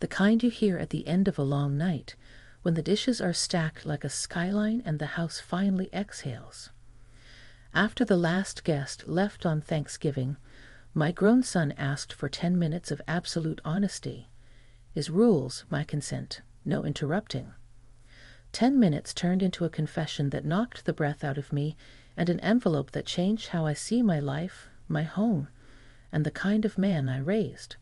The kind you hear at the end of a long night, when the dishes are stacked like a skyline and the house finally exhales. After the last guest left on Thanksgiving, my grown son asked for 10 minutes of absolute honesty. His rules, my consent, no interrupting. 10 minutes turned into a confession that knocked the breath out of me and an envelope that changed how I see my life, my home, and the kind of man I raised.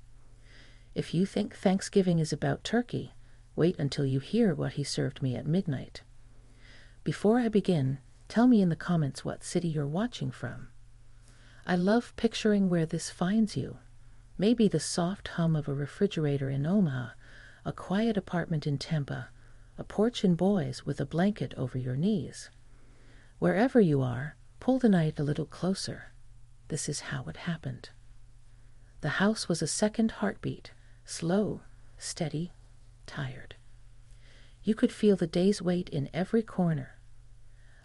If you think Thanksgiving is about turkey, wait until you hear what he served me at midnight. Before I begin, tell me in the comments what city you're watching from. I love picturing where this finds you. Maybe the soft hum of a refrigerator in Omaha, a quiet apartment in Tampa, a porch in Boise with a blanket over your knees. Wherever you are, pull the night a little closer. This is how it happened. The house was a second heartbeat, slow, steady, tired. You could feel the day's weight in every corner.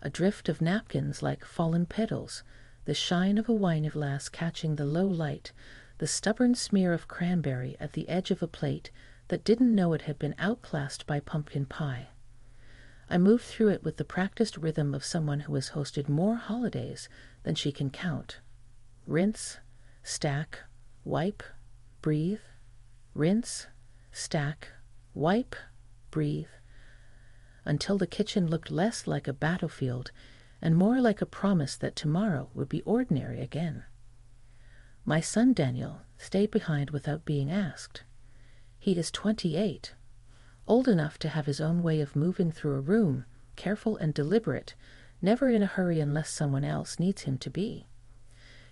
A drift of napkins like fallen petals, the shine of a wine glass catching the low light, the stubborn smear of cranberry at the edge of a plate that didn't know it had been outclassed by pumpkin pie. I moved through it with the practiced rhythm of someone who has hosted more holidays than she can count. Rinse, stack, wipe, breathe. Rinse, stack, wipe, breathe, until the kitchen looked less like a battlefield and more like a promise that tomorrow would be ordinary again. My son Daniel stayed behind without being asked. He is 28, old enough to have his own way of moving through a room, careful and deliberate, never in a hurry unless someone else needs him to be.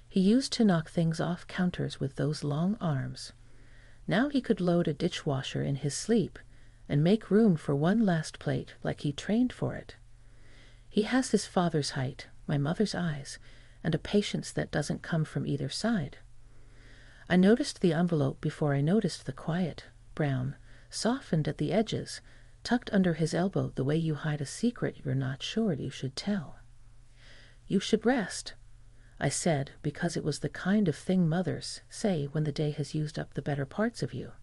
He used to knock things off counters with those long arms. Now he could load a dishwasher in his sleep and make room for one last plate like he trained for it. He has his father's height, my mother's eyes, and a patience that doesn't come from either side. I noticed the envelope before I noticed the quiet, brown, softened at the edges, tucked under his elbow the way you hide a secret you're not sure you should tell. You should rest, I said, because it was the kind of thing mothers say when the day has used up the better parts of you.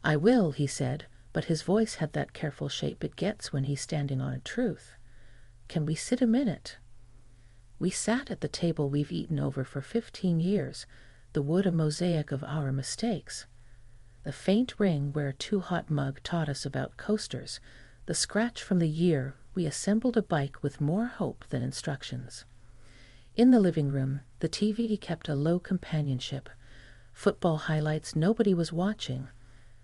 I will, he said, but his voice had that careful shape it gets when he's standing on a truth. Can we sit a minute? We sat at the table we've eaten over for 15 years, the wood a mosaic of our mistakes. The faint ring where a too-hot mug taught us about coasters, the scratch from the year we assembled a bike with more hope than instructions. In the living room, the TV kept a low companionship. Football highlights nobody was watching,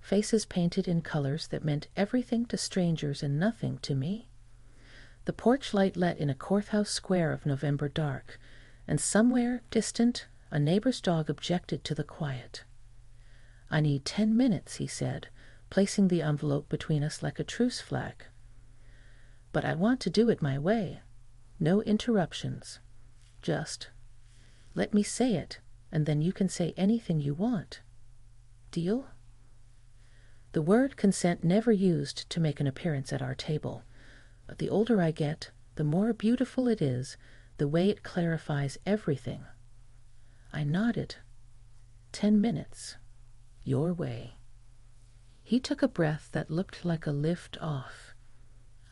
faces painted in colors that meant everything to strangers and nothing to me. The porch light let in a courthouse square of November dark, and somewhere distant, a neighbor's dog objected to the quiet. I need 10 minutes, he said, placing the envelope between us like a truce flag. But I want to do it my way. No interruptions. Just, let me say it, and then you can say anything you want. Deal? The word consent never used to make an appearance at our table. But the older I get, the more beautiful it is, the way it clarifies everything. I nodded. 10 minutes. Your way. He took a breath that looked like a lift off.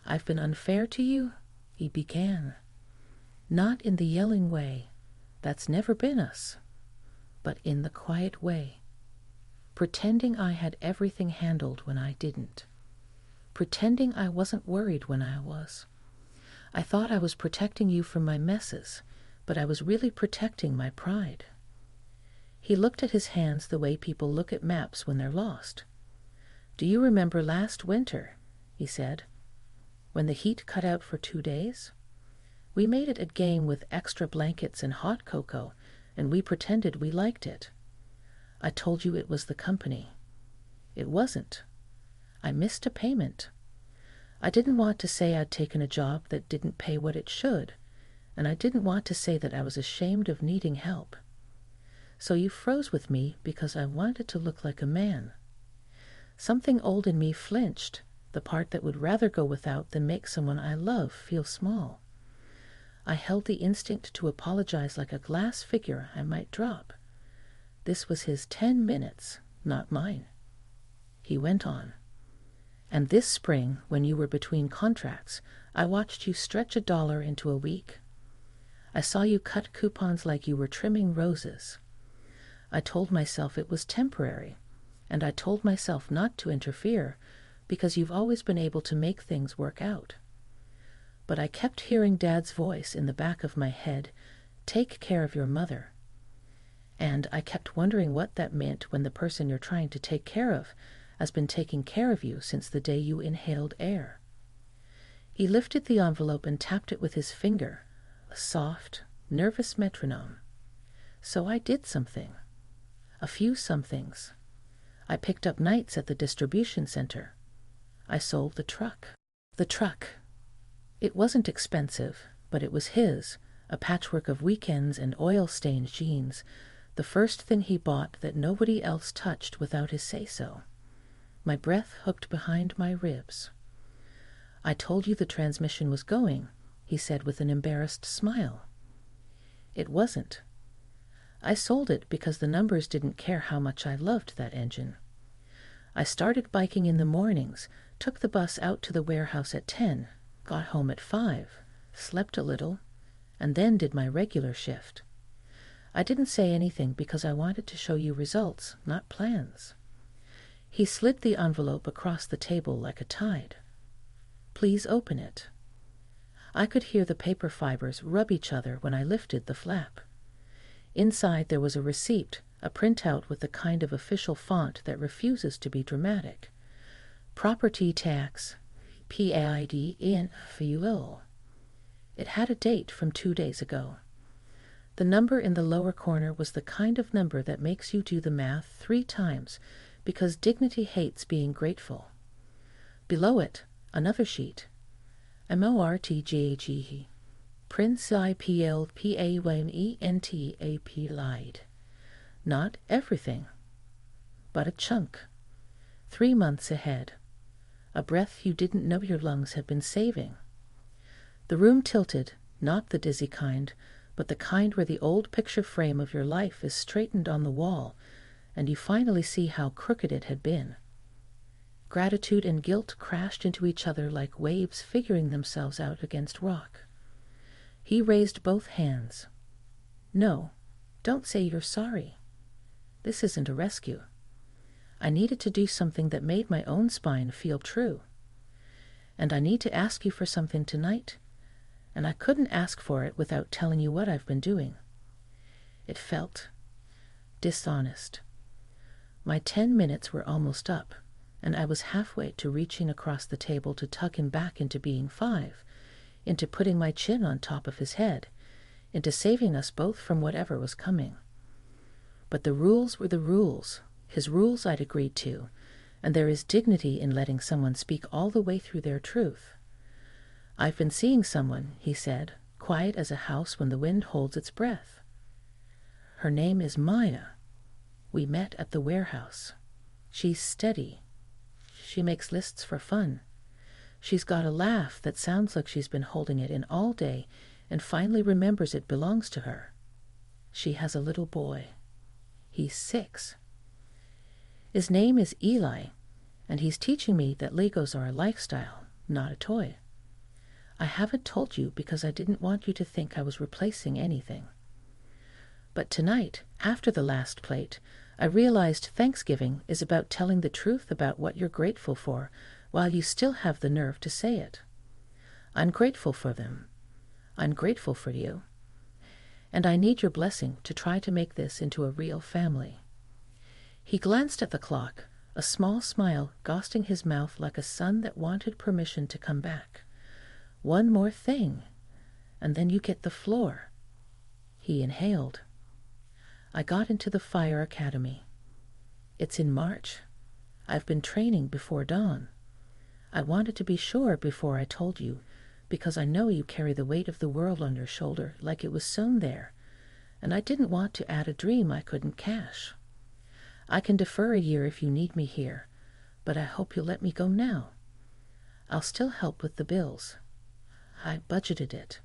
I've been unfair to you, he began. Not in the yelling way. That's never been us. But in the quiet way. Pretending I had everything handled when I didn't. Pretending I wasn't worried when I was. I thought I was protecting you from my messes, but I was really protecting my pride. He looked at his hands the way people look at maps when they're lost. Do you remember last winter, he said, when the heat cut out for 2 days? We made it a game with extra blankets and hot cocoa, and we pretended we liked it. I told you it was the company. It wasn't. I missed a payment. I didn't want to say I'd taken a job that didn't pay what it should, and I didn't want to say that I was ashamed of needing help. So you froze with me because I wanted to look like a man. Something old in me flinched, the part that would rather go without than make someone I love feel small. I held the instinct to apologize like a glass figure I might drop. This was his 10 minutes, not mine. he went on. And this spring, when you were between contracts, I watched you stretch $1 into a week. I saw you cut coupons like you were trimming roses. I told myself it was temporary, and I told myself not to interfere because you've always been able to make things work out. But I kept hearing Dad's voice in the back of my head, "Take care of your mother." And I kept wondering what that meant when the person you're trying to take care of has been taking care of you since the day you inhaled air. He lifted the envelope and tapped it with his finger, a soft, nervous metronome. So I did something. A few somethings. I picked up nights at the distribution center. I sold the truck. The truck. It wasn't expensive, but it was his, a patchwork of weekends and oil-stained jeans, the first thing he bought that nobody else touched without his say-so. My breath hooked behind my ribs. "I told you the transmission was going," he said with an embarrassed smile. It wasn't. I sold it because the numbers didn't care how much I loved that engine. I started biking in the mornings, took the bus out to the warehouse at 10, got home at 5, slept a little, and then did my regular shift. I didn't say anything because I wanted to show you results, not plans. He slid the envelope across the table like a tide. "Please open it." I could hear the paper fibers rub each other when I lifted the flap. Inside there was a receipt, a printout with the kind of official font that refuses to be dramatic. Property tax, PAID in fuel. It had a date from 2 days ago. The number in the lower corner was the kind of number that makes you do the math 3 times because dignity hates being grateful. Below it, another sheet. MORTGAG. Prince IPLPAYNENTAP lied. Not everything, but a chunk. 3 months ahead. A breath you didn't know your lungs had been saving. The room tilted, not the dizzy kind, but the kind where the old picture frame of your life is straightened on the wall, and you finally see how crooked it had been. Gratitude and guilt crashed into each other like waves figuring themselves out against rock. He raised both hands. "No, don't say you're sorry. This isn't a rescue. I needed to do something that made my own spine feel true. And I need to ask you for something tonight, and I couldn't ask for it without telling you what I've been doing." It felt dishonest. My 10 minutes were almost up, and I was halfway to reaching across the table to tuck him back into being 5, into putting my chin on top of his head, into saving us both from whatever was coming. But the rules were the rules, his rules I'd agreed to, and there is dignity in letting someone speak all the way through their truth. "I've been seeing someone," he said, quiet as a house when the wind holds its breath. "Her name is Maya. We met at the warehouse. She's steady. She makes lists for fun. She's got a laugh that sounds like she's been holding it in all day and finally remembers it belongs to her. She has a little boy. He's 6. His name is Eli, and he's teaching me that Legos are a lifestyle, not a toy. I haven't told you because I didn't want you to think I was replacing anything. But tonight, after the last plate, I realized Thanksgiving is about telling the truth about what you're grateful for while you still have the nerve to say it. I'm grateful for them. I'm grateful for you. And I need your blessing to try to make this into a real family." He glanced at the clock, a small smile ghosting his mouth like a sun that wanted permission to come back. "One more thing, and then you get the floor." He inhaled. "I got into the Fire Academy. It's in March. I've been training before dawn. I wanted to be sure before I told you, because I know you carry the weight of the world on your shoulder like it was sewn there, and I didn't want to add a dream I couldn't cash. I can defer a year if you need me here, but I hope you'll let me go now. I'll still help with the bills. I budgeted it.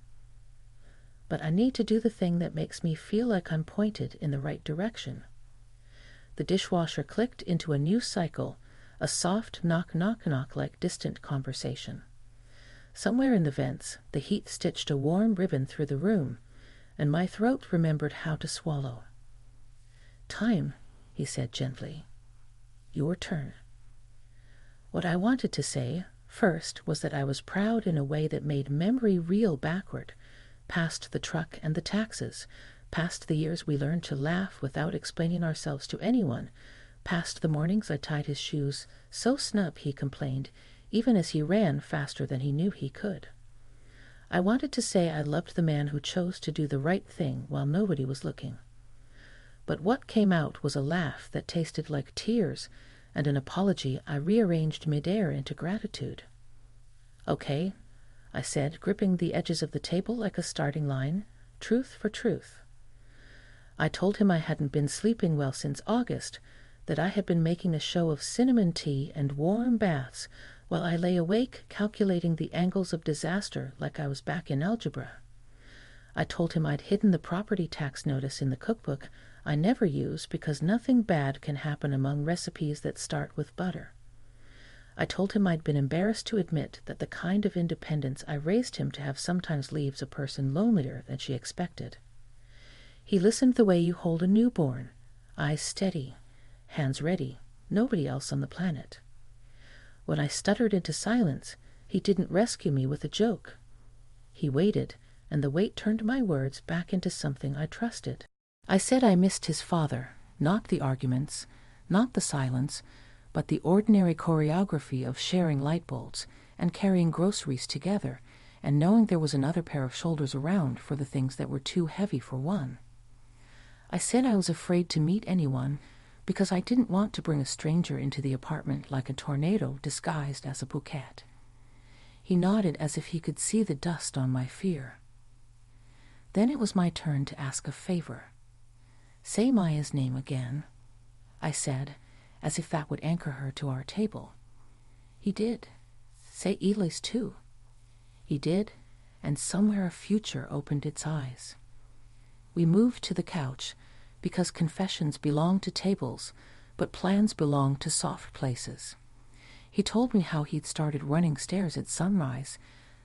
But I need to do the thing that makes me feel like I'm pointed in the right direction." The dishwasher clicked into a new cycle, a soft knock-knock-knock like distant conversation. Somewhere in the vents, the heat stitched a warm ribbon through the room, and my throat remembered how to swallow. "Time," he said gently. "Your turn." What I wanted to say, first, was that I was proud in a way that made memory reel backward, past the truck and the taxes, past the years we learned to laugh without explaining ourselves to anyone, past the mornings I tied his shoes so snug, he complained, even as he ran faster than he knew he could. I wanted to say I loved the man who chose to do the right thing while nobody was looking. But what came out was a laugh that tasted like tears and an apology I rearranged midair into gratitude. "Okay," I said, gripping the edges of the table like a starting line, truth for truth. I told him I hadn't been sleeping well since August, that I had been making a show of cinnamon tea and warm baths while I lay awake calculating the angles of disaster like I was back in algebra. I told him I'd hidden the property tax notice in the cookbook I never use because nothing bad can happen among recipes that start with butter. I told him I'd been embarrassed to admit that the kind of independence I raised him to have sometimes leaves a person lonelier than she expected. He listened the way you hold a newborn, eyes steady, hands ready, nobody else on the planet. When I stuttered into silence, he didn't rescue me with a joke. He waited, and the wait turned my words back into something I trusted. I said I missed his father, not the arguments, not the silence, but the ordinary choreography of sharing light bulbs and carrying groceries together and knowing there was another pair of shoulders around for the things that were too heavy for one. I said I was afraid to meet anyone because I didn't want to bring a stranger into the apartment like a tornado disguised as a bouquet. He nodded as if he could see the dust on my fear. Then it was my turn to ask a favor. "Say Maya's name again," I said, as if that would anchor her to our table. He did. "Say Eli's too." He did, and somewhere a future opened its eyes. We moved to the couch, because confessions belong to tables, but plans belong to soft places. He told me how he'd started running stairs at sunrise,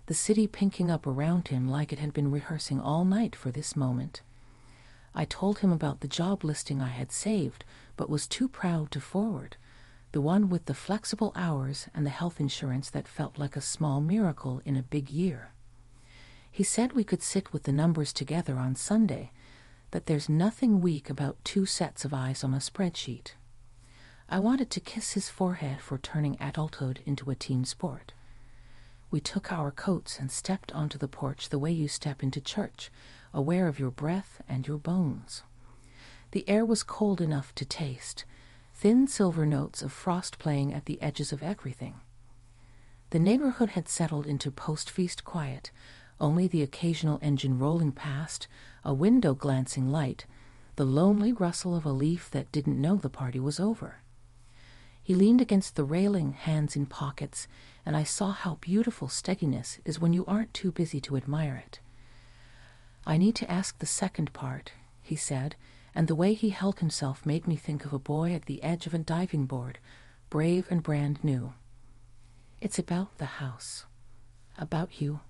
the city pinking up around him like it had been rehearsing all night for this moment. I told him about the job listing I had saved, but was too proud to forward, the one with the flexible hours and the health insurance that felt like a small miracle in a big year. He said we could sit with the numbers together on Sunday, that there's nothing weak about 2 sets of eyes on a spreadsheet. I wanted to kiss his forehead for turning adulthood into a team sport. We took our coats and stepped onto the porch the way you step into church, aware of your breath and your bones. The air was cold enough to taste, thin silver notes of frost playing at the edges of everything. The neighborhood had settled into post-feast quiet, only the occasional engine rolling past, a window glancing light, the lonely rustle of a leaf that didn't know the party was over. He leaned against the railing, hands in pockets, and I saw how beautiful steadiness is when you aren't too busy to admire it. "I need to ask the second part," he said, and the way he held himself made me think of a boy at the edge of a diving board, brave and brand new. "It's about the house. About you.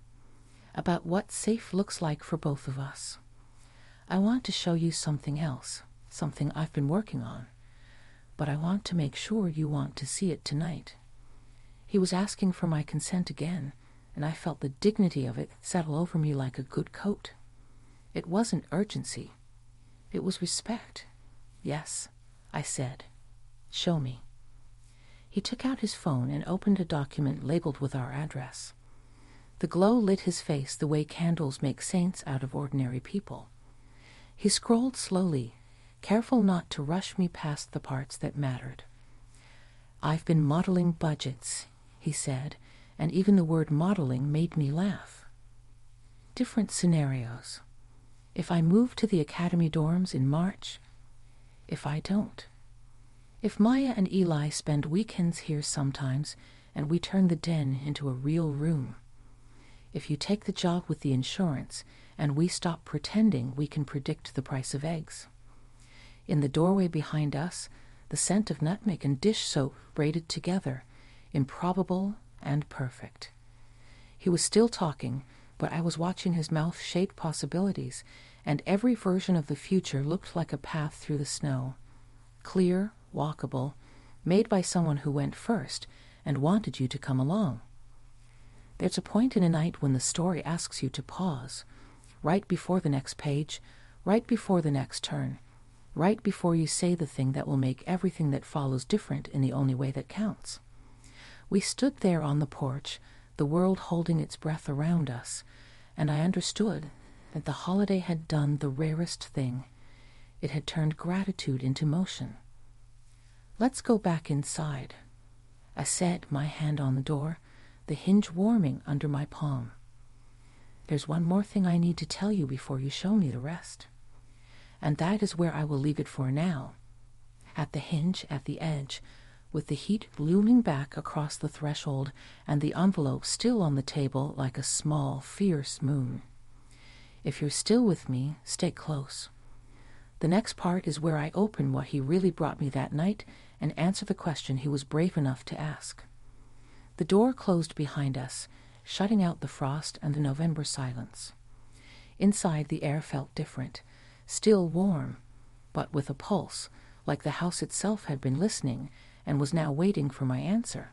About what safe looks like for both of us. I want to show you something else, something I've been working on. But I want to make sure you want to see it tonight." He was asking for my consent again, and I felt the dignity of it settle over me like a good coat. It wasn't urgency. It was respect. "Yes," I said. "Show me." He took out his phone and opened a document labeled with our address. The glow lit his face the way candles make saints out of ordinary people. He scrolled slowly, careful not to rush me past the parts that mattered. "I've been modeling budgets," he said, and even the word modeling made me laugh. "Different scenarios. If I move to the academy dorms in March, if I don't. If Maya and Eli spend weekends here sometimes and we turn the den into a real room. If you take the job with the insurance and we stop pretending we can predict the price of eggs. In the doorway behind us, the scent of nutmeg and dish soap braided together, improbable and perfect. He was still talking, but I was watching his mouth shape possibilities, and every version of the future looked like a path through the snow, clear, walkable, made by someone who went first and wanted you to come along. There's a point in a night when the story asks you to pause, right before the next page, right before the next turn, right before you say the thing that will make everything that follows different in the only way that counts. We stood there on the porch, the world holding its breath around us, and I understood that the holiday had done the rarest thing. It had turned gratitude into motion. "Let's go back inside," I said, my hand on the door, the hinge warming under my palm. "There's one more thing I need to tell you before you show me the rest. And that is where I will leave it for now, at the hinge at the edge, with the heat looming back across the threshold and the envelope still on the table like a small, fierce moon. If you're still with me, stay close. The next part is where I open what he really brought me that night and answer the question he was brave enough to ask." The door closed behind us, shutting out the frost and the November silence. Inside, the air felt different, still warm, but with a pulse, like the house itself had been listening and was now waiting for my answer.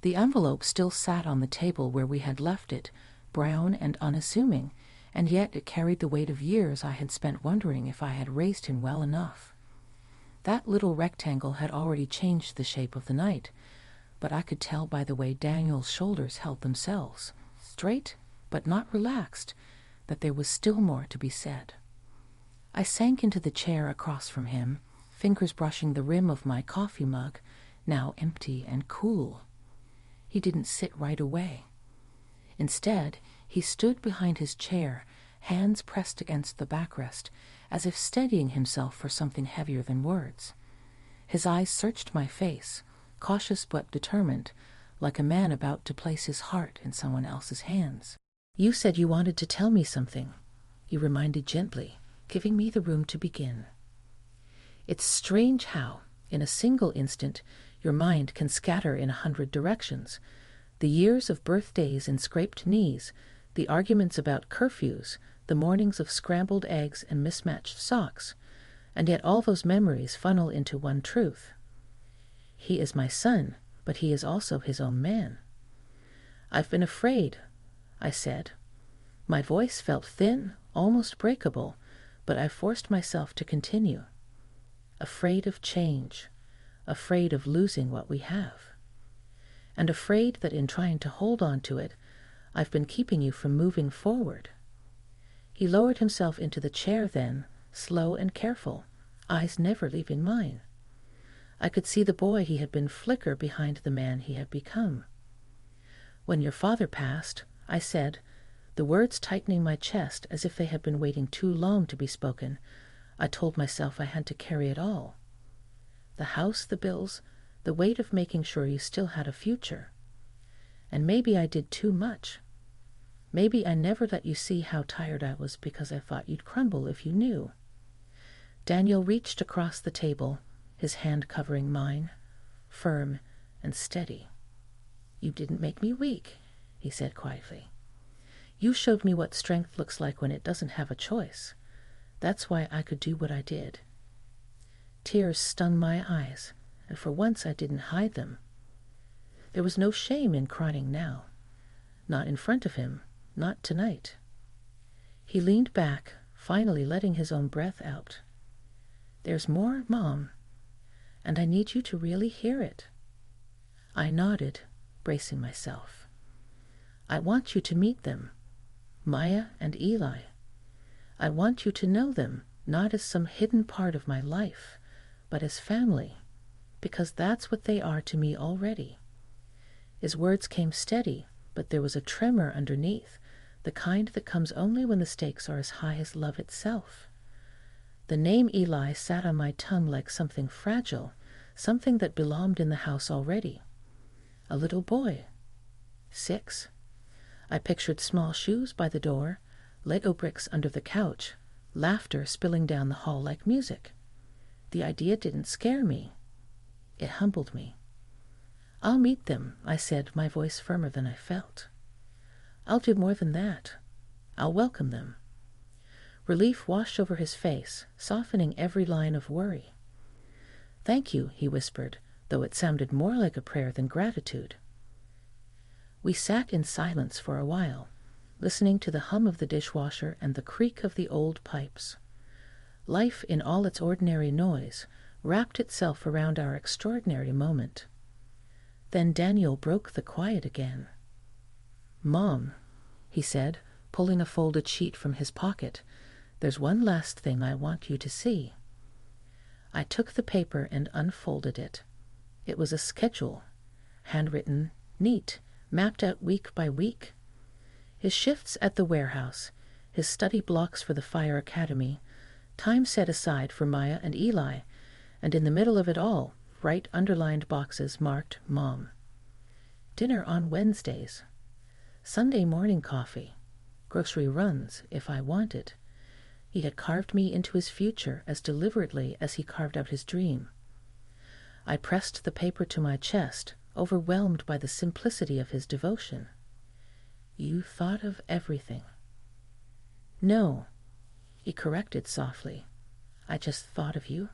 The envelope still sat on the table where we had left it, brown and unassuming, and yet it carried the weight of years I had spent wondering if I had raised him well enough. That little rectangle had already changed the shape of the night, but I could tell by the way Daniel's shoulders held themselves, straight but not relaxed, that there was still more to be said. I sank into the chair across from him, fingers brushing the rim of my coffee mug, now empty and cool. He didn't sit right away. Instead, he stood behind his chair, hands pressed against the backrest, as if steadying himself for something heavier than words. His eyes searched my face, cautious but determined, like a man about to place his heart in someone else's hands. "You said you wanted to tell me something," he reminded gently, giving me the room to begin. It's strange how, in a single instant, your mind can scatter in 100 directions. The years of birthdays and scraped knees, the arguments about curfews, the mornings of scrambled eggs and mismatched socks, and yet all those memories funnel into one truth. He is my son, but he is also his own man. "I've been afraid," I said. My voice felt thin, almost breakable, but I forced myself to continue. "Afraid of change, afraid of losing what we have, and afraid that in trying to hold on to it, I've been keeping you from moving forward." He lowered himself into the chair then, slow and careful, eyes never leaving mine. I could see the boy he had been flicker behind the man he had become. "When your father passed," I said, the words tightening my chest as if they had been waiting too long to be spoken, I told myself I had to carry it all. The house, the bills, the weight of making sure you still had a future. And maybe I did too much. Maybe I never let you see how tired I was because I thought you'd crumble if you knew. Daniel reached across the table, his hand covering mine, firm and steady. "You didn't make me weak," he said quietly. "You showed me what strength looks like when it doesn't have a choice. That's why I could do what I did." Tears stung my eyes, and for once I didn't hide them. There was no shame in crying now. Not in front of him, not tonight. He leaned back, finally letting his own breath out. "There's more, Mom, and I need you to really hear it." I nodded, bracing myself. "I want you to meet them, Maya and Eli. I want you to know them, not as some hidden part of my life, but as family, because that's what they are to me already." His words came steady, but there was a tremor underneath, the kind that comes only when the stakes are as high as love itself. The name Eli sat on my tongue like something fragile, something that belonged in the house already. A little boy. 6. I pictured small shoes by the door, Lego bricks under the couch, laughter spilling down the hall like music. The idea didn't scare me. It humbled me. "I'll meet them," I said, my voice firmer than I felt. "I'll do more than that. I'll welcome them." Relief washed over his face, softening every line of worry. "Thank you," he whispered, though it sounded more like a prayer than gratitude. We sat in silence for a while, listening to the hum of the dishwasher and the creak of the old pipes. Life, in all its ordinary noise, wrapped itself around our extraordinary moment. Then Daniel broke the quiet again. "Mom," he said, pulling a folded sheet from his pocket, "there's one last thing I want you to see." I took the paper and unfolded it. It was a schedule, handwritten, neat, mapped out week by week. His shifts at the warehouse, his study blocks for the fire academy, time set aside for Maya and Eli, and in the middle of it all, bright underlined boxes marked Mom. Dinner on Wednesdays. Sunday morning coffee. Grocery runs, if I wanted. He had carved me into his future as deliberately as he carved out his dream. I pressed the paper to my chest, overwhelmed by the simplicity of his devotion. "You thought of everything." "No," he corrected softly. "I just thought of you."